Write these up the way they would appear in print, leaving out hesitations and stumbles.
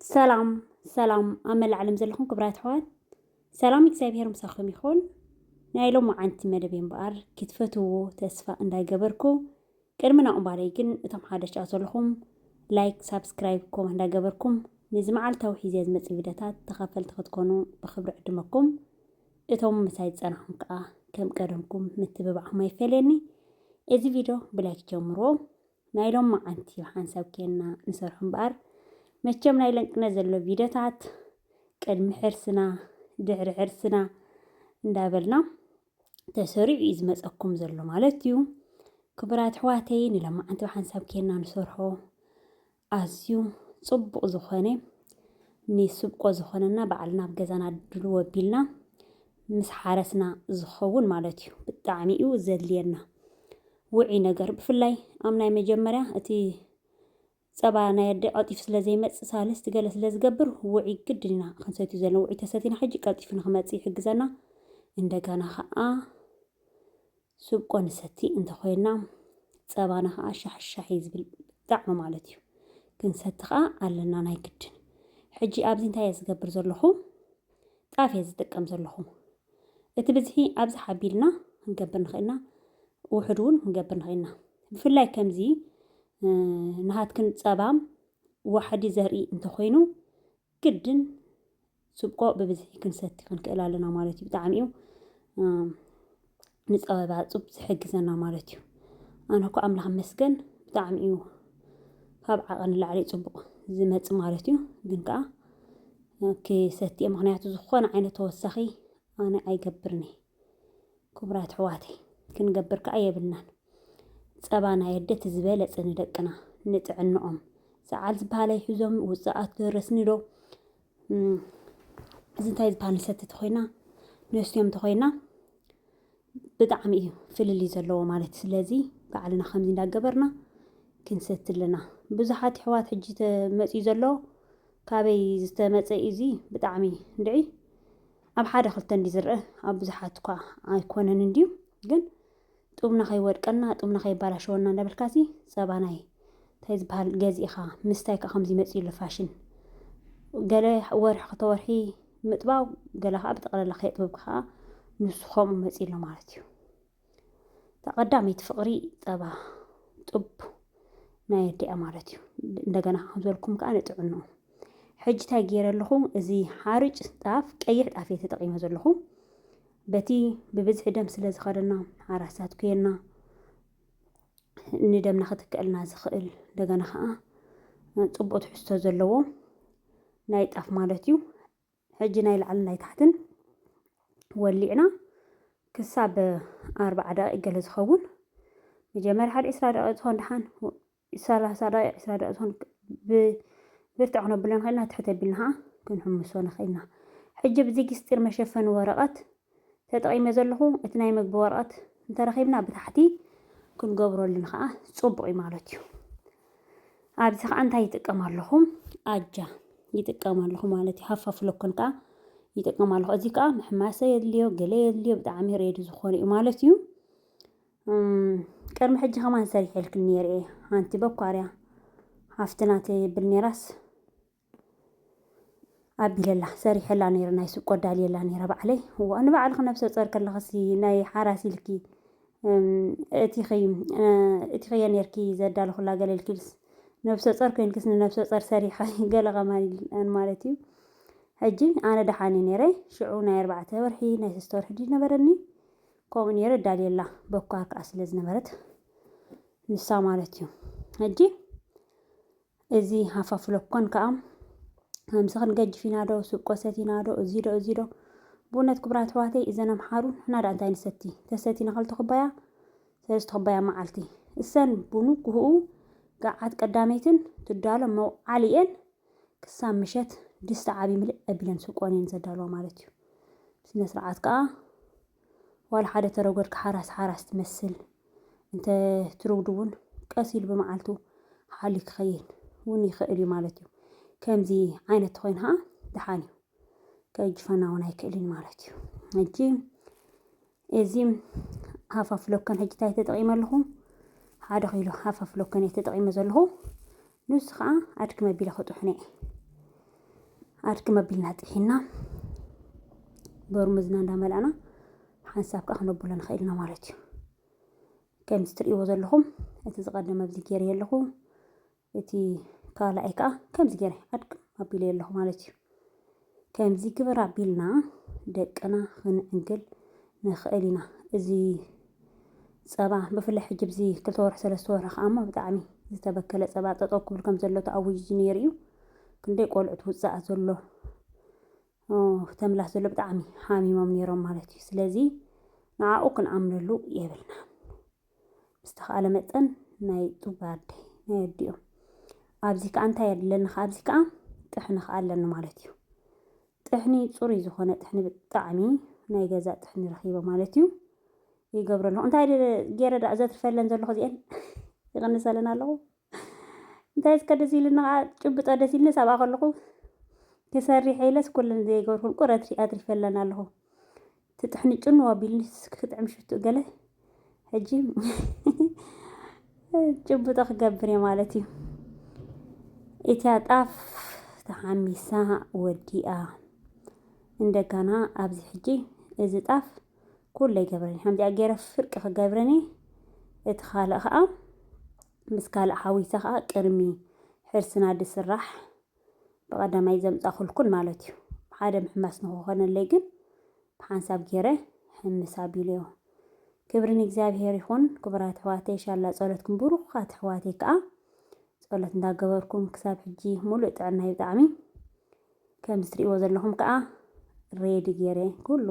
سلام أمل العالم زلكم كبرات حوات سلام እግዚአብሔር مساخم يخون نايلو معانت مدبين بقر كتفتو تسفى انداي قبركو كرمنا أمبالي جن اتم حادش أزلكم لايك سابسكرايب كوم انداي قبركم نزمع التوحيد يزمت الفيديوهات تخافل تخدكونو بخبر عدمكم اتم مسايد سنحهم كم قدمكم متببع ما يفليني ازي فيديو بلايك جمرو نايلو معانتي وحانساو كينا نسرحهم بقر مچم ናይ ለንቅነ ዘሎ ቪዲዮታት ቅድሚ ሕርስና ድሕሪ ሕርስና እንዳበልና ተሰሪዑ ይዝመፀኩም ዘሎ ማለት እዩ ክብራት ሕዋተይ ንለማዓንቲ ሓንሳብ ከና ንሰርሖ ኣዝዩ ጽቡቕ ዝኾነ ንስብቆ ዝኾነና በዓልና ብገዛና ድሉ ወቢልና ምስ ሓረስና ዝኸውን ማለት እዩ ብጣዕሚ እዩ ዘድልየና ውዒ ነገር ብፍላይ ኣብ ናይ መጀመርያ እቲ صبا نايد قطيف سلازي مص سالس تجلس لازجبر وعي جدنا خنسيتو زلنا وعي تساتين حجي قطيف نخماتي حجزنا እንደገና ኸአ ሱብቆን ሰቲ እንተኾይና ጸባና ኸአ ሻሕሻሕ ይዝብል ጣዕሚ ማለት እዩ ክንሰትኻ ኣለና ናይ ግድን ሕጂ ኣብዚ እንታይ ዝገብር ዘለኹ ጣፍ ዝጥቀም ዘለኹ እቲ ብዝሒ ኣብዚ ሓቢልና ክንገብር ንኽእልና ውሕድ እውን ክንገብር ንኽእልና ብፍላይ ከምዚ نهاتكن صبام واحد زهري انت خوينو جدن سبقو ببزحي كنساتي كنكئل لنا مالتي بطعميو نصبا صب زحجزنا مالتي انا كو املاح مسكن بطعميو ካብ ዓቐን ላዕሊ ጽቡቕ ዝመጽ ማለት እዩ ግን ከዓ ከሰቲ ምኽንያቱ ዝኾነ ዓይነት ተወሳኺ ኣነ ኣይገብርኒ ክብራት ሕዋተይ ክንገብር ከዓ የብልናን ጸባና የደት ዝበለጽ ንደቅና ንጥዕንኦም ሰዓል ዝበሃለይ ሒዞም ውፅኣት ደረስኒ ዶ እንታይ ዝበሃል ሰቲ ተኾይና ነስዮም ተኾይና ብጣዕሚ እዩ ፍልል ዘለዎ ማለት ስለዚ በዓልና ከምዚ እንዳገበርና ክንሰትልና ብዙሓት ሕዋት ሕጂ ተመጽዩ ዘሎ ካበይ ዝተመጸ እዚ ብጣዕሚ እንድዒ ኣብ ሓደ ክልተ እንዲዝርአ ኣብ ብዙሓት እኳ ኣይኮነን እንድዩ ግን ጡምና ከይወድቀና ጡምና ከይባላሸወና እንደበልካሲ ጸባናይ እንታይ ዝበሃል ገዚእኻ ምስታይ ከዓ ከምዚ መጽዩ ለፋሽን ገለ ወርሒ ከተወርሒ ምጥባው ገለ ከዓ ብጠቕላላ ከይጥብብ ከዓ ንሱ ከምኡ መጽዩ ሎ ማለት እዩ ተቐዳሚት ፍቕሪ ጸባ ጡብ ናይ ደኣ ማለት እዩ እንደገና ከምዘልኩም ከዓ ንጥዕኑ ሕጂ ታይ ገይረለኹ እዚ ሓርጭ ጣፍ ቀይሕ ጣፍ ተጠቂመ ዘለኹ በቲ ብብዝሒ ደም ስለ ዝኸደና ሓራሳት ኩየና ንደምና ክትከልና ዝኽእል እንደገና ከዓ ጽቡቕ ትሕዝቶ ዘለዎ ናይ ጣፍ ማለት እዩ ሕጂ ናይ ላዕሊ ናይ ታሕትን ወሊዕና ክሳብ 40 ደቂቃ ገለ ዝኸውን መጀመርያ ሓደ 20 ደቂቃ ዝኸውን ድሓን 30 ደቂቃ 20 ደቂቃ ዝኸውን ብርትዕ ክነብለን ኸልና ትሕተ ኣቢልና ከዓ ክንሕምሶ ንኽእልና ሕጂ ብዚ ግስጢር መሸፈኒ ወረቐት ተጠቂመ ዘለኹ እቲ ናይ ምግቢ ወረቐት እንተረኺብና ብታሕቲ ክንገብረሉ ከዓ ጽቡቕ እዩ ማለት እዩ ኣብዚ ከዓ እንታይ ይጥቀም ኣለኹ ኣጃ ይጥቀም ኣለኹ ማለት እዩ ሃፋፍለኩን ከዓ ይጥቀም ኣለኹ እዚ ከዓ ምሕማሰ የድልዮ ገለ የድልዮ ብጣዕሚ ሬዲ ዝኾነ እዩ ማለት እዩ ቅድሚ ሕጂ ከማን ሰሪሐልክን ነይረ ሓንቲ በኳርያ ሃፍትናት ብል ነራስ ኣቢለላ ሰሪሐላ ነይረ ናይ ሱቅ ቆዳልየላ ነይረ ባዕለይ ወኣነ ባዕልኺ ነፍሰ ፀር ከለኸሲ ናይ ሓራሲ ኢልኪ እቲ ኸየ ነርኪ ዘዳለኹላ ገለ ኢልኪስ ነፍሰ ፀር ኮይንክስ ንነፍሰ ፀር ሰሪሐ ገለ ኸማን ማለት እዩ ሕጂ ኣነ ደሓኒ ነይረ ሽዑ ናይ 4 ወርሒ ናይ 3 ወርሒ ዲ ነበረኒ ከምኡ ነይረ ዳልየላ በኳር ከዓ ስለ ዝነበረት ንሳ ማለት እዩ ሕጂ እዚ ሃፋፍለኮን ከዓ همس خن جج فينا دو سوق قصتنا دو أزيدو بونت كبرات حواتي إذا نمحارون هنا رانتين ستي تستي نخلط خبايا ثلاث خبايا معلتي السن بونو كهو قاعد قداميتن تدالو مو عليين كسام مشت دست عابي ملء أبلن سوقونين زدالو مالتيو بس نسرعات كا ولا حدا تروقر حراس تمثل انت ترودون قاسيل بمعلتو حالك خيل وني خيري مالتيو كمزي عينت خوينها دحاني كيجفنا وناي كلين مالتي نجي ازيم هافف لوكن هجتاي تطقيم لهم هذا خيلو هافف لوكن يتطقيم زلهو نسخه ادكم بلا خطحني ኣድክም ኣቢልና ጥሒና በርሙዝና እንዳመላእና ሓንሳብ ከዓ ክነብሎ ንኽእል ኢና ማለት እዩ። ከምዚ ትርእይዎ ዘለኹም እቲ ዝቀደመ ኣብዚ ገይረ ኣለኹ እቲ ካልኣይ ከዓ ከምዚ ገይረ ኣድክም ኣቢለ ኣለኹ ማለት እዩ። ከምዚ ግብር ኣቢልና ደቅና ክንዕንግል ንኽእል ኢና። እዚ ፀባ ብፍላይ ሕጂ ብዚ 2 ወርሒ 3 ወርሒ ከዓ እሞ ብጣዕሚ ዝተበከለ ፀባ ጠጠው ክብል ከም ዘሎ ተኣውጅ ነይሩ እዩ። ክንደይ ቆልዑት ውፃእ ዘሎ ተምላስ ዘሎ ብጣዕሚ ሓሚሞም ነይሮም ማለት እዩ። ስለዚ ንዓኡ ክንኣምነሉ የብልና። ምስተኸኣለ መጠን ናይ ጡባድ ናይ ኣዲኦም ኣብዚ ከዓ እንታይ ኣለና ኣብዚ ከዓ ጥሕኒ ከዓ ኣለና ማለት እዩ። ጥሕኒ ፅሩይ ዝኾነ ጥሕኒ ብጣዕሚ ናይ ገዛ ጥሕኒ ረኺቦ ማለት እዩ ይገብረ ኣለኹ። እንታይ ገይረ ዳ ዘትርፈለን ዘለኹ እዚአን ይቕንሰለን ኣለኹ። እንታይ እስከደስ ኢልና ከዓ ጭብጦ ደስ ኢልኒ ሰብኣ ከለኹ ክሰርሕ ኢለስ ኩለን ዘይገበርኩን ቁረት ኣትሪፈለን ኣለኹ። ትጥሕኒ ጭኑ ኣቢልኒ ክጥዕም ሽቱ ገለ ሕጂ ጭብጦ ክገብር እየ ማለት እዩ። እታ ጣፍ ተሓሚሳ ወዲኣ እንደገና ኣብዚ ሕጂ እዚ ጣፍ ኩሉ ይገብረኒ ከምዚኣ ገይረ ፍርቂ ክገብረኒ እቲ ካልእ ከዓ ምስ ካልእ ሓዊሳ ከዓ ቅድሚ ሕርስና ድስራሕ ብቐዳማይ ዘምፃ ኩልኩል ማለት እዩ። ብሓደ ምሕማስ ንክኾነለይ ግን ብሓንሳብ ገይረ ሕምስ ኣቢለዮ ክብሪ ንእግዚኣብሔር ይኹን። ክቡራት ኣሕዋተይ ኢንሻላ ጸሎትኩም ብሩኻት ኣሕዋተይ ከዓ ጸሎት እንዳገበርኩም ክሳብ ሕጂ ሙሉእ ጥዕናይ ብጣዕሚ ከምዚ ትርእይዎ ዘለኹም ከዓ ሬዲ ገይረ ኩሉ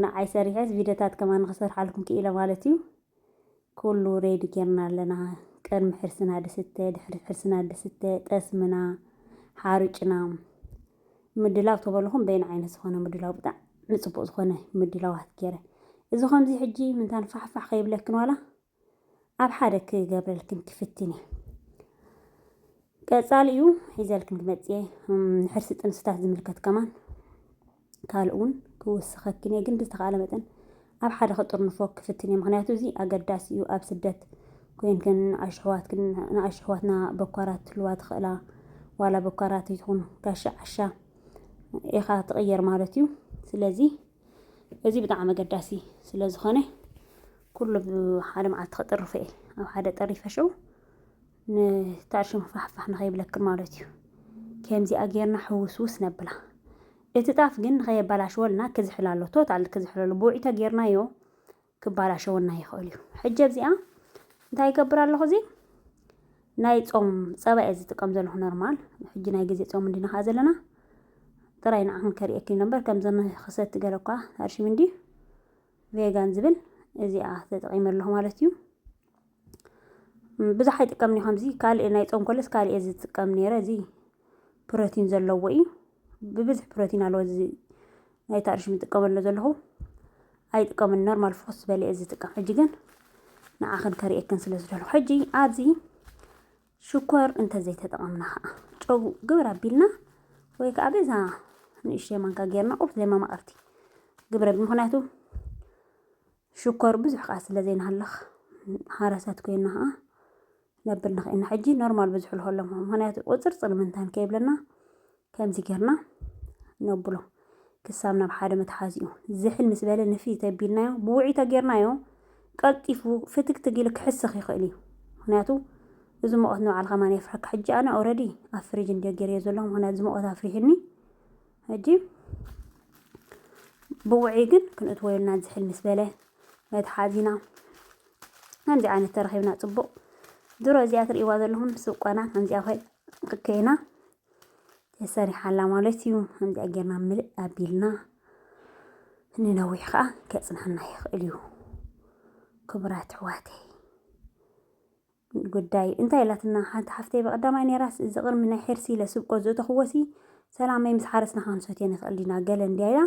ንዓይ ሰሪሐስ ቪድዮታት ከማን ክሰርሓልኩም ክኢለ ማለት እዩ። ኩሉ ሬዲ ጌርና ኣለና። ቅድሚ ሕርስና ድስተ ድሕሪ ሕርስና ድስተ ጠስምና ሓርጭና ምድላው ተበልኹም በይን ዓይነት ዝኾነ ምድላው ብጣዕሚ ፅቡቅ ዝኾነ ምድላዋት ገይረ እዚ ከምዚ ሕጂ ምንታን ፋሕፋሕ ከይብለክን ዋላ ኣብ ሓደ ክገብረልክን ክፍትን እየ። ቀፃሊ እዩ ሒዘልክን ክመፅእ ሕርሲ ጥንስታት ዝምልከት ከማን ካልእ እውን ክውስኸክን እየ። ግን ብዝተኻእለ መጠን ኣብ ሓደ ክጥርንፎ ክፍትን እየ። ምክንያቱ እዚ ኣገዳሲ እዩ። ኣብ ስደት ኮይንክን ንኣሽሕዋትና በኳራት ትልዋ ትኽእላ ዋላ በኳራት ይኹን ጋሻ ዓሻ ኢኻ ትቕየር ማለት እዩ። ስለዚ እዚ ብጣዕሚ ኣገዳሲ ስለዝኾነ ኩሉ ብሓደ መዓልቲ ክጥርፎ እየ። ኣብ ሓደ ጠሪፈ ሽዑ ንታርሽም ፋሕፋሕ ንኸይብለክን ማለት እዩ። ከምዚኣ ጌርና ሕውስውስ ነብላ። እቲ ጣፍ ግን ንኸየባላሽወልና ክዝሕል ኣሎ ቶታል ክዝሕል ኣሎ። ብውዒቶ ጌርናዮ ክባላሸወና ይኽእል እዩ። ሕጂ ኣብዚኣ እንታይ ይገብር ኣለኹ እዚ ናይ ጾም ፀባ እየ ዝጥቀም ዘለኹ ኖርማል። ሕጂ ናይ ግዜ ጾም እንዲና ከዓ ዘለና ጥራይ ንዓኹም ከሪአክን ነበር ከምዘን ክሰቲ ገለ እኳ ታርሽም እንዲ ቬጋን ዝብል እዚኣ ተጠቒመ ኣለኹ ማለት እዩ። ብዙሕ ኣይጥቀምኒ ከምዚ ካልእ ናይ ጾም ኮለስ ካልእ እየ ዝጥቀም ነይረ። እዚ ፕሮቲን ዘለዎ እዩ። ብብዙሕ ፕሮቲን ኣለዎ እዚ ናይ ታርሽም ዝጥቀመሉ ዘለኹ ኣይጥቀምን ኖርማል ፍኹስ ዝበለ እየ ዝጥቀም። ሕጂ ግን ንዓኽን ከሪአክን ስለ ዝደለኹ ሕጂ ኣብዚ ሽኮር እንተዘይተጠቐምና ከዓ ጨው ግብር ኣቢልና ወይ ከዓ በዛ ንእሽተይ ማንካ ጌርና ቁርስ ለማማቕርቲ ግብረ ብል ምክንያቱ ሽኮር ብዙሕ ከዓ ስለ ዘይናሃለኽ ሓረሳት ኮይና ከዓ ነብል ንኽእልና ሕጂ ኖርማል ብዙሕ ልኸሎ ምክንያቱ ቁፅርፅር ምንታን ከይብለና ከምዚ ጌርና ነብሎ ክሳብ ናብ ሓደ መትሓዚኡ ዝሕል ምስ በለ ንፊት ተቢልናዮ ብውዒቶ ጌርናዮ ቀልጢፉ ፍትክትክ ኢሉ ክሕስኽ ይኽእል እዩ። ምክንያቱ እዚ ሙቐት ንባዕልካ ማን የፍርሐካ። ሕጂ ኣነ ኦልሬዲ ኣብ ፍሪጅ እንደ ገይረዮ ዘለኹ ምክንያቱ እዚ ሙቐት ኣፍሪሕኒ ሕጂ ብውዒ ግን ክንእትወ ኢልና ዝሕል ምስ በለ መትሓዚና ከምዚ ዓይነት ተረኺብና ፅቡቕ ድሮ እዚኣ ትርእይዋ ዘለኹም ስቆና ከምዚኣ ኮይ ክከይና ተሰሪሓላ ማለት እዩ። ከምዚኣ ጌርና ምልእ ኣቢልና ንነዊሕ ከዓ ከፅናሐና ይኽእል እዩ። ክቡራት ኣሕዋተይ ጉዳይ እንታይ ኢላትና ሓንቲ ሓፍተይ በቐዳማይ ነይራስ እዚ ቅድሚ ናይ ሕርሲ ለስብቆ ዘተኽወሲ ሰላመይ ምስ ሓረስና ክንሰትዮ ንኽእል ዲና ገለ እንዲያ ኢላ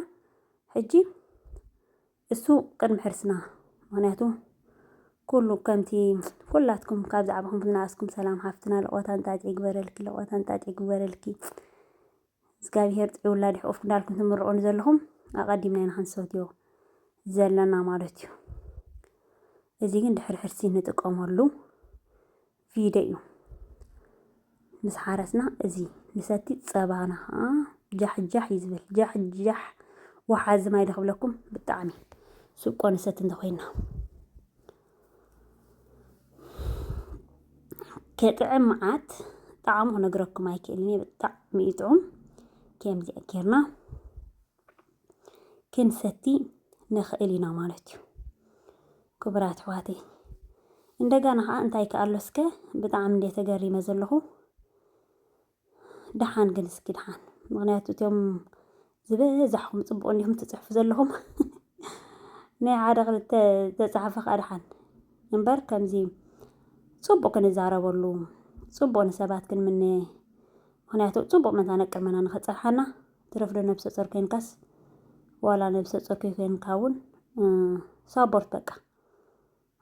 ሕጂ እሱ ቅድሚ ሕርስና ምክንያቱ ኩሉ ከምቲ ኩላትኩም ካብ ዛዕባኹም ዝነኣስኩም ሰላም ሓፍትና ለቆታ እንጣጢ ይግበረልኪ ለቆታ እንጣጢ ይግበረልኪ እግዚኣብሄር ጥዑላ ድሕቁፍ እንዳልኩም ትምርቑን ዘለኹም ኣቐዲምና ኢና ክንሰትዮ ዘለና ማለት እዩ። እዚ ግን ድሕሪ ሕርሲ ንጥቀመሉ ቪድዮ እዩ። ምስ ሓረስና እዚ ንሰቲ ፀባና ከዓ جح يزبل جح وحاز ما يدخل لكم بالطعمي سوق نست انتخينا كطعم معات طعمه نقرأكم هاي كلمة بالطعم يطعم كم زي أكيرنا كنستي نخيلنا مالتي كبرات حواتي عندنا أنتي كأرلسك بطعم دي تجاري مزلهو دحان جنسك دحان مغنياتو تيوم زبزحهم صبقوا إنهم تتصحف زلهم ناي عادة تتصحف خارحان ينبر كم زي صبوا كن زارة برلو صبوا نسبات كن مني مغنياتو صبوا مثلا نكر منا نختصر حنا ترفض نفس صار كين كاس ولا نفس صار كين كاون صابرت بقى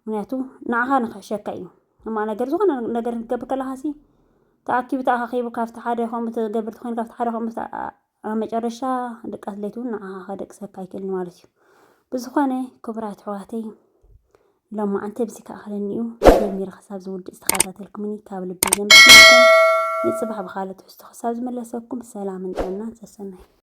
مغنياتو نعها نخشك أيوه أما أنا جرزونا نقدر نجيب كلها سي تأكيد تأخيب كافت حدا هم تجبر تخين كافت حدا هم مجرشة دك أثليتون هادك سكاي كل مارسيو بزخانة كبرات حواتي لما أنت بسك أخلنيو يمير خساب زود استخدامات الكمني كابل بيجن بسمعكم نتصبح بخالة استخساب ملسكم سلام عنا تسنى